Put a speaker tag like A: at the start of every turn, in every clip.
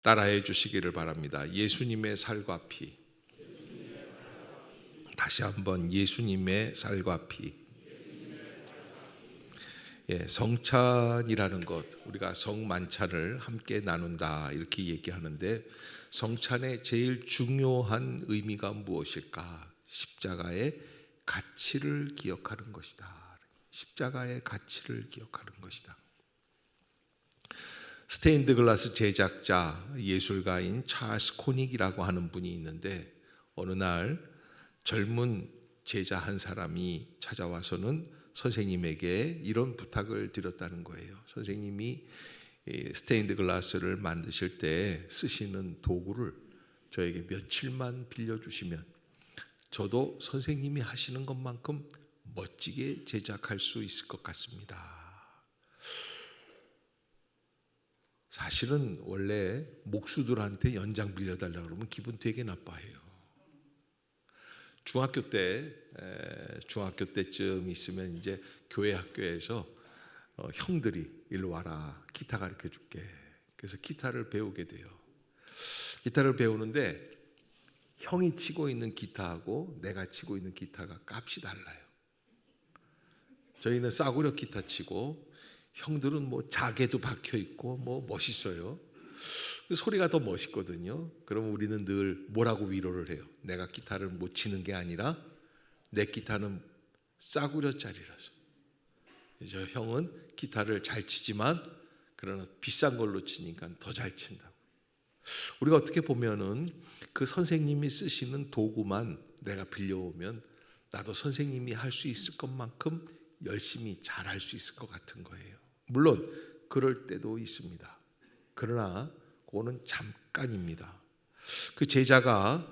A: 따라해 주시기를 바랍니다. 예수님의 살과 피. 다시 한번 예수님의 살과 피. 성찬이라는 것, 우리가 성만찬을 함께 나눈다 이렇게 얘기하는데, 성찬의 제일 중요한 의미가 무엇일까? 십자가의 가치를 기억하는 것이다. 십자가의 가치를 기억하는 것이다. 스테인드 글라스 제작자, 예술가인 찰스 코닉이라고 하는 분이 있는데, 어느 날 젊은 제자 한 사람이 찾아와서는 선생님에게 이런 부탁을 드렸다는 거예요. 선생님이 스테인드 글라스를 만드실 때 쓰시는 도구를 저에게 며칠만 빌려주시면 저도 선생님이 하시는 것만큼 멋지게 제작할 수 있을 것 같습니다. 사실은 원래 목수들한테 연장 빌려달라고 그러면 기분 되게 나빠해요. 중학교 때쯤 있으면 이제 교회 학교에서 형들이 일로 와라, 기타 가르쳐 줄게. 그래서 기타를 배우게 돼요. 기타를 배우는데 형이 치고 있는 기타하고 내가 치고 있는 기타가 값이 달라요. 저희는 싸구려 기타 치고 형들은 뭐 자개도 박혀 있고 뭐 멋있어요. 소리가 더 멋있거든요. 그럼 우리는 늘 뭐라고 위로를 해요? 내가 기타를 못 치는 게 아니라 내 기타는 싸구려짜리라서. 저 형은 기타를 잘 치지만 그러나 비싼 걸로 치니까 더 잘 친다고. 우리가 어떻게 보면은 그 선생님이 쓰시는 도구만 내가 빌려오면 나도 선생님이 할 수 있을 것만큼 열심히 잘할 수 있을 것 같은 거예요. 물론 그럴 때도 있습니다. 그러나 그거는 잠깐입니다. 그 제자가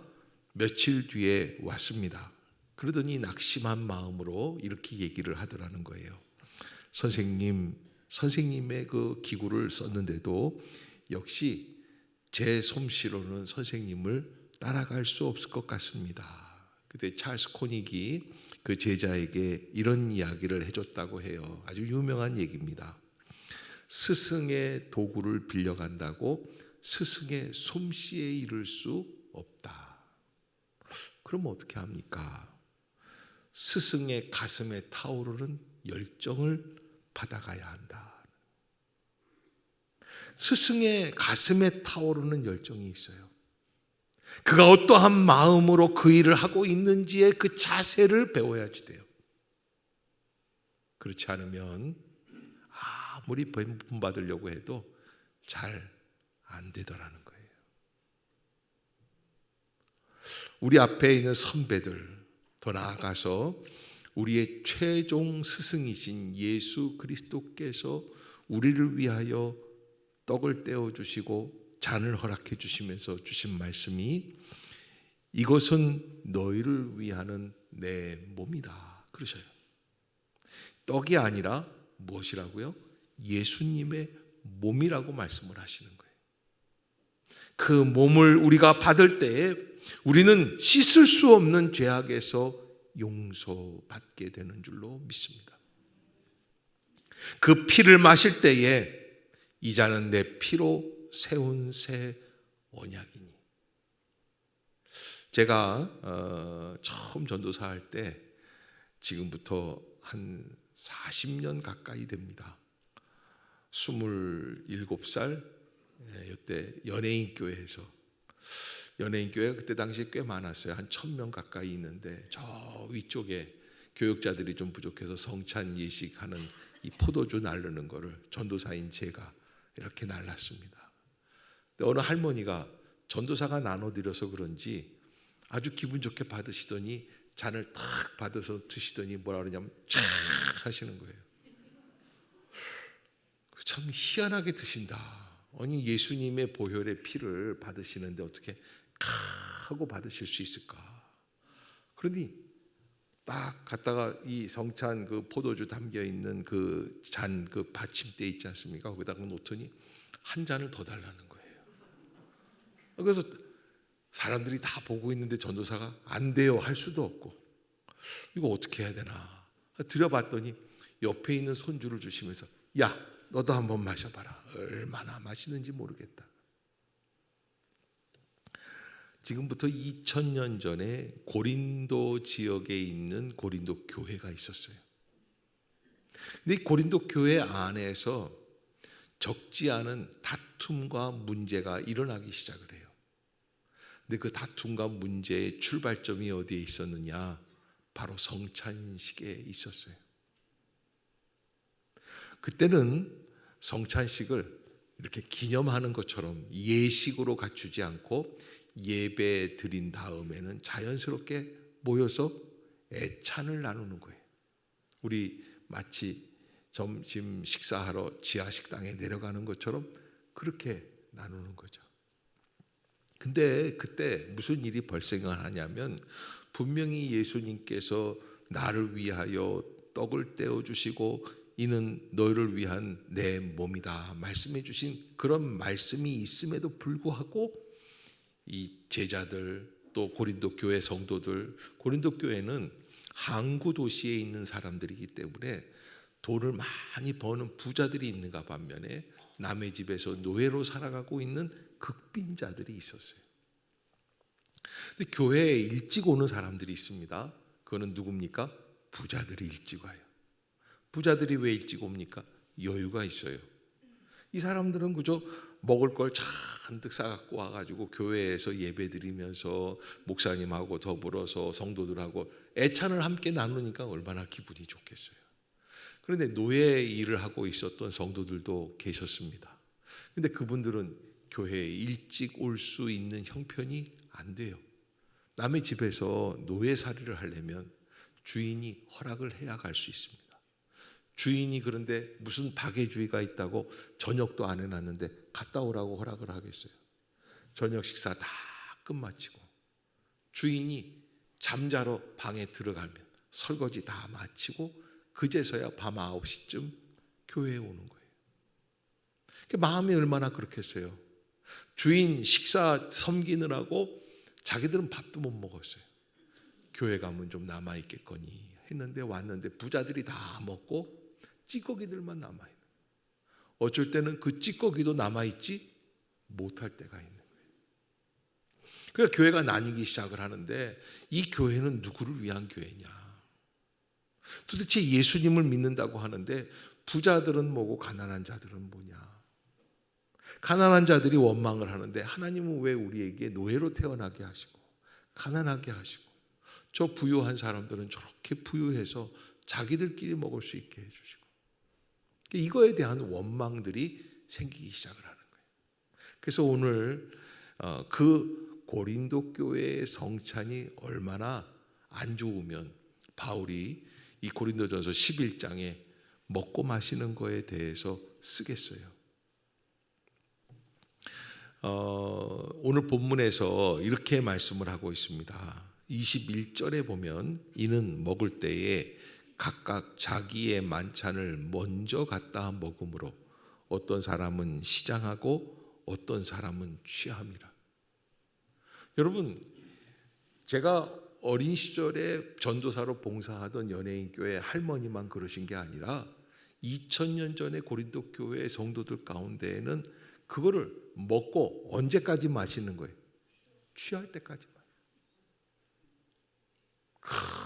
A: 며칠 뒤에 왔습니다. 그러더니 낙심한 마음으로 이렇게 얘기를 하더라는 거예요. 선생님의 그 기구를 썼는데도 역시 제 솜씨로는 선생님을 따라갈 수 없을 것 같습니다. 그때 찰스 코닉이 그 제자에게 이런 이야기를 해줬다고 해요. 아주 유명한 얘기입니다. 스승의 도구를 빌려간다고 스승의 솜씨에 이를 수 없다. 그럼 어떻게 합니까? 스승의 가슴에 타오르는 열정을 받아가야 한다. 스승의 가슴에 타오르는 열정이 있어요. 그가 어떠한 마음으로 그 일을 하고 있는지의 그 자세를 배워야지 돼요. 그렇지 않으면 아무리 본받으려고 해도 잘 안 되더라는 거예요. 우리 앞에 있는 선배들, 더 나아가서 우리의 최종 스승이신 예수 그리스도께서 우리를 위하여 떡을 떼어주시고 잔을 허락해 주시면서 주신 말씀이 이것은 너희를 위하는 내 몸이다 그러셔요. 떡이 아니라 무엇이라고요? 예수님의 몸이라고 말씀을 하시는 거예요. 그 몸을 우리가 받을 때에 우리는 씻을 수 없는 죄악에서 용서받게 되는 줄로 믿습니다. 그 피를 마실 때에 이 잔은 내 피로 세운 새 언약이니. 제가 처음 전도사 할 때 지금부터 한 40년 가까이 됩니다. 27살 이때 연예인교회에서, 연예인교회가 그때 당시에 꽤 많았어요. 한 1000명 가까이 있는데 저 위쪽에 교육자들이 좀 부족해서 성찬 예식하는 이 포도주 나르는 거를 전도사인 제가 이렇게 날랐습니다. 근데 어느 할머니가 전도사가 나눠드려서 그런지 아주 기분 좋게 받으시더니 잔을 탁 받아서 드시더니 뭐라 그러냐면 쫙 하시는 거예요. 참 희한하게 드신다. 아니 예수님의 보혈의 피를 받으시는데 어떻게 하고 받으실 수 있을까? 그러니 딱 갔다가 이 성찬 그 포도주 담겨 있는 그 잔 그 받침대 있지 않습니까? 거기다가 놓더니 한 잔을 더 달라는 거예요. 그래서 사람들이 다 보고 있는데 전도사가 안 돼요 할 수도 없고 이거 어떻게 해야 되나 드려봤더니 옆에 있는 손주를 주시면서 야 너도 한번 마셔봐라. 얼마나 맛있는지 모르겠다. 지금부터 2000년 전에 고린도 지역에 있는 고린도 교회가 있었어요. 근데 이 고린도 교회 안에서 적지 않은 다툼과 문제가 일어나기 시작을 해요. 근데 그 다툼과 문제의 출발점이 어디에 있었느냐? 바로 성찬식에 있었어요. 그때는 성찬식을 이렇게 기념하는 것처럼 예식으로 갖추지 않고 예배 드린 다음에는 자연스럽게 모여서 애찬을 나누는 거예요. 우리 마치 점심 식사하러 지하 식당에 내려가는 것처럼 그렇게 나누는 거죠. 근데 그때 무슨 일이 발생을 하냐면 분명히 예수님께서 나를 위하여 떡을 떼어 주시고 이는 너희를 위한 내 몸이다 말씀해 주신 그런 말씀이 있음에도 불구하고 이 제자들 또 고린도 교회 성도들, 고린도 교회는 항구 도시에 있는 사람들이기 때문에 돈을 많이 버는 부자들이 있는가 반면에 남의 집에서 노예로 살아가고 있는 극빈자들이 있었어요. 근데 교회에 일찍 오는 사람들이 있습니다. 그거는 누굽니까? 부자들이 일찍 와요. 부자들이 왜 일찍 옵니까? 여유가 있어요. 이 사람들은 그저 먹을 걸 잔뜩 싸갖고 와가지고 교회에서 예배드리면서 목사님하고 더불어서 성도들하고 애찬을 함께 나누니까 얼마나 기분이 좋겠어요. 그런데 노예 일을 하고 있었던 성도들도 계셨습니다. 그런데 그분들은 교회에 일찍 올 수 있는 형편이 안 돼요. 남의 집에서 노예살이를 하려면 주인이 허락을 해야 갈 수 있습니다. 주인이 그런데 무슨 박애주의가 있다고 저녁도 안 해놨는데 갔다 오라고 허락을 하겠어요? 저녁 식사 다 끝마치고 주인이 잠자러 방에 들어가면 설거지 다 마치고 그제서야 밤 9시쯤 교회에 오는 거예요. 마음이 얼마나 그렇겠어요. 주인 식사 섬기느라고 자기들은 밥도 못 먹었어요. 교회 가면 좀 남아있겠거니 했는데 왔는데 부자들이 다 먹고 찌꺼기들만 남아있는 거예요. 어쩔 때는 그 찌꺼기도 남아있지 못할 때가 있는 거예요. 그래서 교회가 나뉘기 시작을 하는데 이 교회는 누구를 위한 교회냐? 도대체 예수님을 믿는다고 하는데 부자들은 뭐고 가난한 자들은 뭐냐? 가난한 자들이 원망을 하는데 하나님은 왜 우리에게 노예로 태어나게 하시고 가난하게 하시고 저 부유한 사람들은 저렇게 부유해서 자기들끼리 먹을 수 있게 해주시고 이거에 대한 원망들이 생기기 시작을 하는 거예요. 그래서 오늘 그 고린도 교회의 성찬이 얼마나 안 좋으면 바울이 이 고린도전서 11장에 먹고 마시는 거에 대해서 쓰겠어요. 오늘 본문에서 이렇게 말씀을 하고 있습니다. 21절에 보면 이는 먹을 때에 각각 자기의 만찬을 먼저 갖다 먹음으로 어떤 사람은 시장하고 어떤 사람은 취함이라. 여러분, 제가 어린 시절에 전도사로 봉사하던 연예인교회 할머니만 그러신 게 아니라 2000년 전에 고린도 교회 성도들 가운데에는 그거를 먹고 언제까지 마시는 거예요? 취할 때까지만.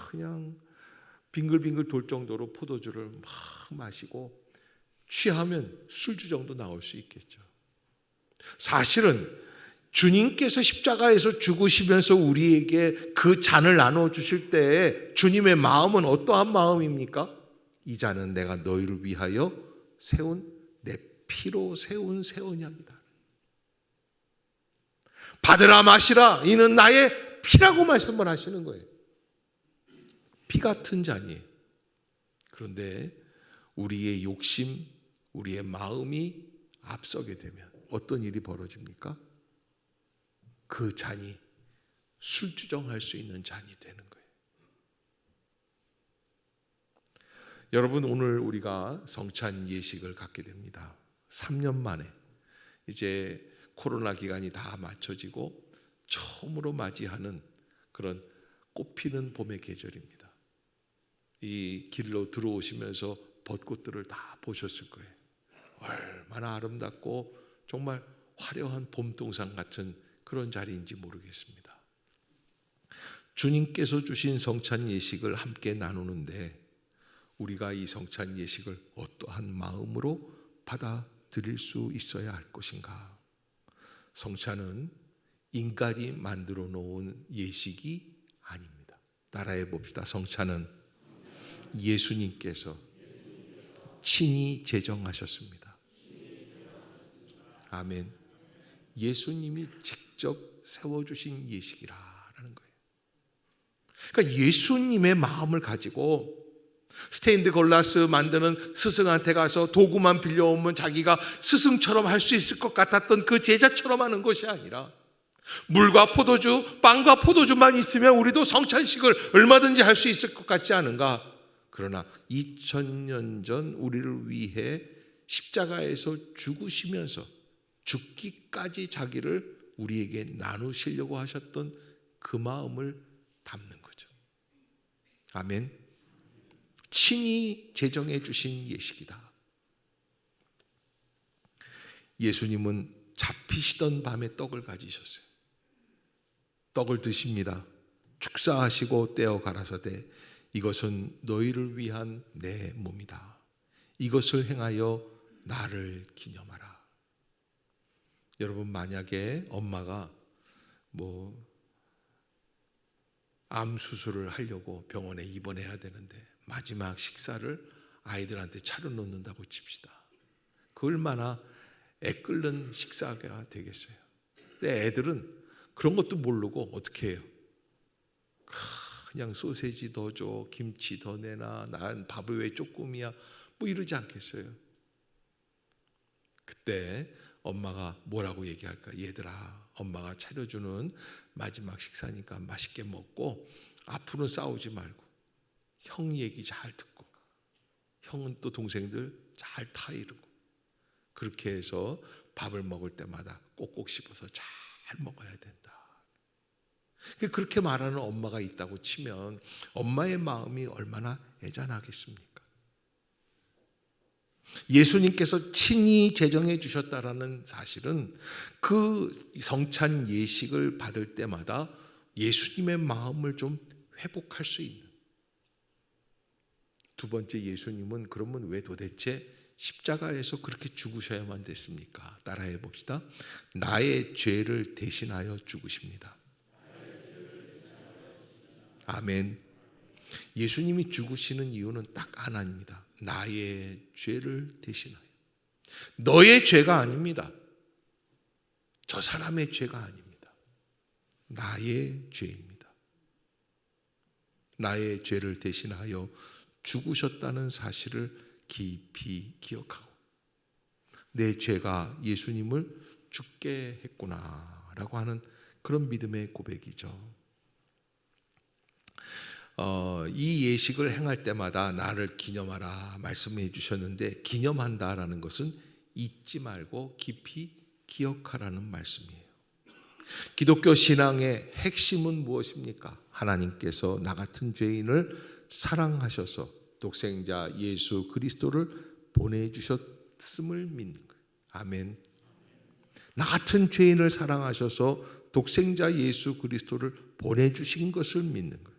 A: 그냥 빙글빙글 돌 정도로 포도주를 막 마시고 취하면 술주 정도 나올 수 있겠죠. 사실은 주님께서 십자가에서 죽으시면서 우리에게 그 잔을 나눠주실 때 주님의 마음은 어떠한 마음입니까? 이 잔은 내가 너희를 위하여 세운 내 피로 세운 새 언약이다. 받으라 마시라 이는 나의 피라고 말씀을 하시는 거예요. 피 같은 잔이에요. 그런데 우리의 욕심, 우리의 마음이 앞서게 되면 어떤 일이 벌어집니까? 그 잔이 술주정할 수 있는 잔이 되는 거예요. 여러분, 오늘 우리가 성찬 예식을 갖게 됩니다. 3년 만에 이제 코로나 기간이 다 맞춰지고 처음으로 맞이하는 그런 꽃피는 봄의 계절입니다. 이 길로 들어오시면서 벚꽃들을 다 보셨을 거예요. 얼마나 아름답고 정말 화려한 봄동산 같은 그런 자리인지 모르겠습니다. 주님께서 주신 성찬 예식을 함께 나누는데 우리가 이 성찬 예식을 어떠한 마음으로 받아들일 수 있어야 할 것인가? 성찬은 인간이 만들어 놓은 예식이 아닙니다. 따라해 봅시다. 성찬은 예수님께서 친히 제정하셨습니다. 아멘. 예수님이 직접 세워주신 예식이라는 거예요. 그러니까 예수님의 마음을 가지고 스테인드 글라스 만드는 스승한테 가서 도구만 빌려오면 자기가 스승처럼 할 수 있을 것 같았던 그 제자처럼 하는 것이 아니라 물과 포도주, 빵과 포도주만 있으면 우리도 성찬식을 얼마든지 할 수 있을 것 같지 않은가? 그러나 2000년 전 우리를 위해 십자가에서 죽으시면서 죽기까지 자기를 우리에게 나누시려고 하셨던 그 마음을 담는 거죠. 아멘. 친히 제정해 주신 예식이다. 예수님은 잡히시던 밤에 떡을 가지셨어요. 떡을 드십니다. 축사하시고 떼어 가라사대 이것은 너희를 위한 내 몸이다. 이것을 행하여 나를 기념하라. 여러분, 만약에 엄마가 암 수술을 하려고 병원에 입원해야 되는데 마지막 식사를 아이들한테 차려놓는다고 칩시다. 그 얼마나 애끓는 식사가 되겠어요. 근데 애들은 그런 것도 모르고 어떻게 해요? 그냥 소세지 더 줘, 김치 더 내놔, 난 밥을 왜 조금이야, 이러지 않겠어요? 그때 엄마가 뭐라고 얘기할까? 얘들아, 엄마가 차려주는 마지막 식사니까 맛있게 먹고 앞으로는 싸우지 말고 형 얘기 잘 듣고 형은 또 동생들 잘 타이르고 그렇게 해서 밥을 먹을 때마다 꼭꼭 씹어서 잘 먹어야 된다. 그렇게 말하는 엄마가 있다고 치면 엄마의 마음이 얼마나 애잔하겠습니까? 예수님께서 친히 제정해 주셨다라는 사실은 그 성찬 예식을 받을 때마다 예수님의 마음을 좀 회복할 수 있는. 두 번째, 예수님은 그러면 왜 도대체 십자가에서 그렇게 죽으셔야만 됐습니까? 따라해 봅시다. 나의 죄를 대신하여 죽으십니다. 아멘. 예수님이 죽으시는 이유는 딱 하나입니다. 나의 죄를 대신하여. 너의 죄가 아닙니다. 저 사람의 죄가 아닙니다. 나의 죄입니다. 나의 죄를 대신하여 죽으셨다는 사실을 깊이 기억하고 내 죄가 예수님을 죽게 했구나라고 하는 그런 믿음의 고백이죠. 이 예식을 행할 때마다 나를 기념하라 말씀해 주셨는데, 기념한다라는 것은 잊지 말고 깊이 기억하라는 말씀이에요. 기독교 신앙의 핵심은 무엇입니까? 하나님께서 나 같은 죄인을 사랑하셔서 독생자 예수 그리스도를 보내주셨음을 믿는 거예요. 아멘. 나 같은 죄인을 사랑하셔서 독생자 예수 그리스도를 보내주신 것을 믿는 거예요.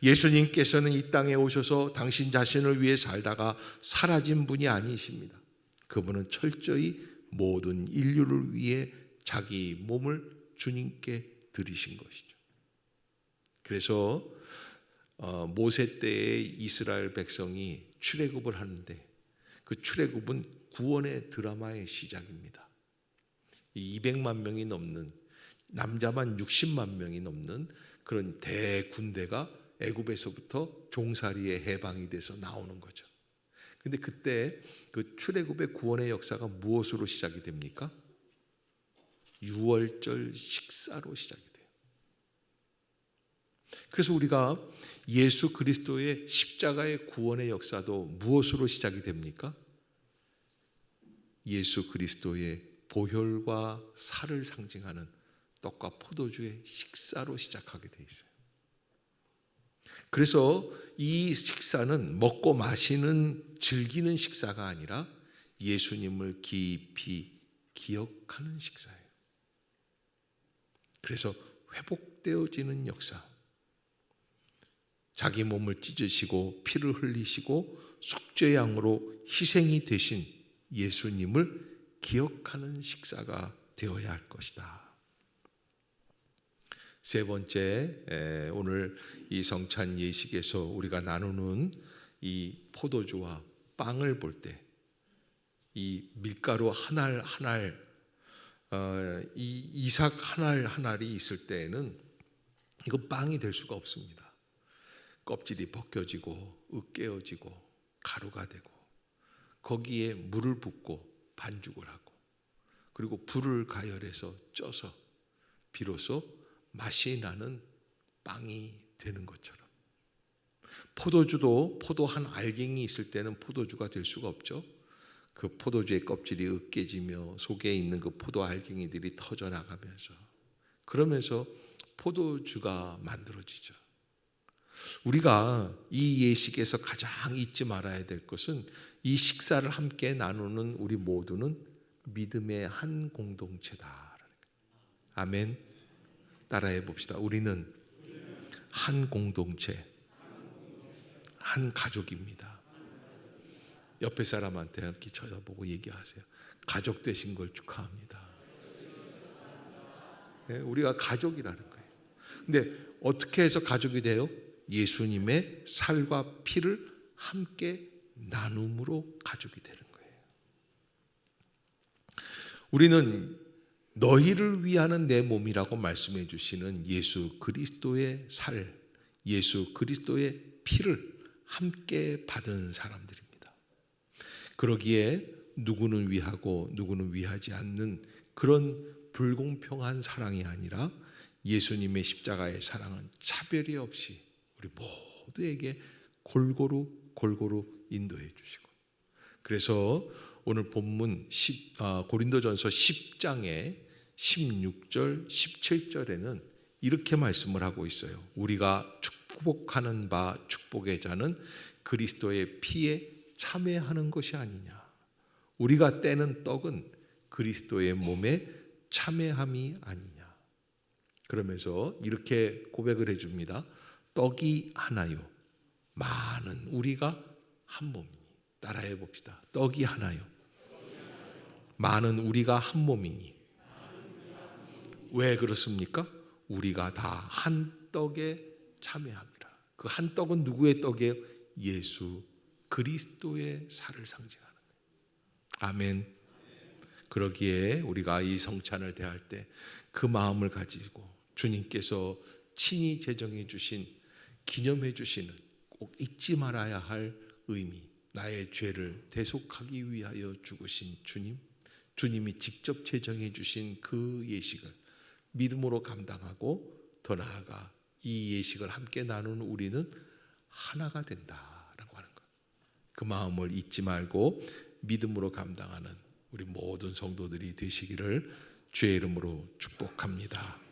A: 예수님께서는 이 땅에 오셔서 당신 자신을 위해 살다가 사라진 분이 아니십니다. 그분은 철저히 모든 인류를 위해 자기 몸을 주님께 드리신 것이죠. 그래서 모세 때의 이스라엘 백성이 출애굽을 하는데 그 출애굽은 구원의 드라마의 시작입니다. 200만 명이 넘는, 남자만 60만 명이 넘는 그런 대군대가 애굽에서부터 종살이의 해방이 돼서 나오는 거죠. 근데 그때 그 출애굽의 구원의 역사가 무엇으로 시작이 됩니까? 유월절 식사로 시작이 돼요. 그래서 우리가 예수 그리스도의 십자가의 구원의 역사도 무엇으로 시작이 됩니까? 예수 그리스도의 보혈과 살을 상징하는 떡과 포도주의 식사로 시작하게 돼 있어요. 그래서 이 식사는 먹고 마시는, 즐기는 식사가 아니라 예수님을 깊이 기억하는 식사예요. 그래서 회복되어지는 역사. 자기 몸을 찢으시고 피를 흘리시고 속죄 양으로 희생이 되신 예수님을 기억하는 식사가 되어야 할 것이다. 세 번째, 오늘 이 성찬 예식에서 우리가 나누는 이 포도주와 빵을 볼 때 이 밀가루 한 알 한 알, 이 이삭 한 알 한 알이 있을 때에는 이거 빵이 될 수가 없습니다. 껍질이 벗겨지고 으깨어지고 가루가 되고 거기에 물을 붓고 반죽을 하고 그리고 불을 가열해서 쪄서 비로소 맛이 나는 빵이 되는 것처럼 포도주도 포도 한 알갱이 있을 때는 포도주가 될 수가 없죠. 그 포도주의 껍질이 으깨지며 속에 있는 그 포도 알갱이들이 터져나가면서 그러면서 포도주가 만들어지죠. 우리가 이 예식에서 가장 잊지 말아야 될 것은 이 식사를 함께 나누는 우리 모두는 믿음의 한 공동체다. 아멘. 따라해 봅시다. 우리는 한 공동체, 한 가족입니다. 옆에 사람한테 이렇게 쳐다보고 얘기하세요. 가족 되신 걸 축하합니다. 네, 우리가 가족이라는 거예요. 근데 어떻게 해서 가족이 돼요? 예수님의 살과 피를 함께 나눔으로 가족이 되는 거예요. 우리는 너희를 위하는 내 몸이라고 말씀해 주시는 예수 그리스도의 살, 예수 그리스도의 피를 함께 받은 사람들입니다. 그러기에 누구는 위하고 누구는 위하지 않는 그런 불공평한 사랑이 아니라 예수님의 십자가의 사랑은 차별이 없이 우리 모두에게 골고루 인도해 주시고, 그래서 오늘 본문 고린도전서 10장의 16절 17절에는 이렇게 말씀을 하고 있어요. 우리가 축복하는 바 축복의 자는 그리스도의 피에 참회하는 것이 아니냐. 우리가 떼는 떡은 그리스도의 몸에 참회함이 아니냐. 그러면서 이렇게 고백을 해줍니다. 떡이 하나요, 많은 우리가 한 몸이니. 따라해 봅시다. 떡이 하나요, 많은 우리가 한 몸이니. 왜 그렇습니까? 우리가 다 한 떡에 참회합니다. 그 한 떡은 누구의 떡이에요? 예수 그리스도의 살을 상징하는 거예요. 아멘. 그러기에 우리가 이 성찬을 대할 때 그 마음을 가지고 주님께서 친히 제정해 주신, 기념해 주시는, 꼭 잊지 말아야 할 의미, 나의 죄를 대속하기 위하여 죽으신 주님이 직접 제정해 주신 그 예식을 믿음으로 감당하고, 더 나아가 이 예식을 함께 나누는 우리는 하나가 된다라고 하는 것. 그 마음을 잊지 말고 믿음으로 감당하는 우리 모든 성도들이 되시기를 주의 이름으로 축복합니다.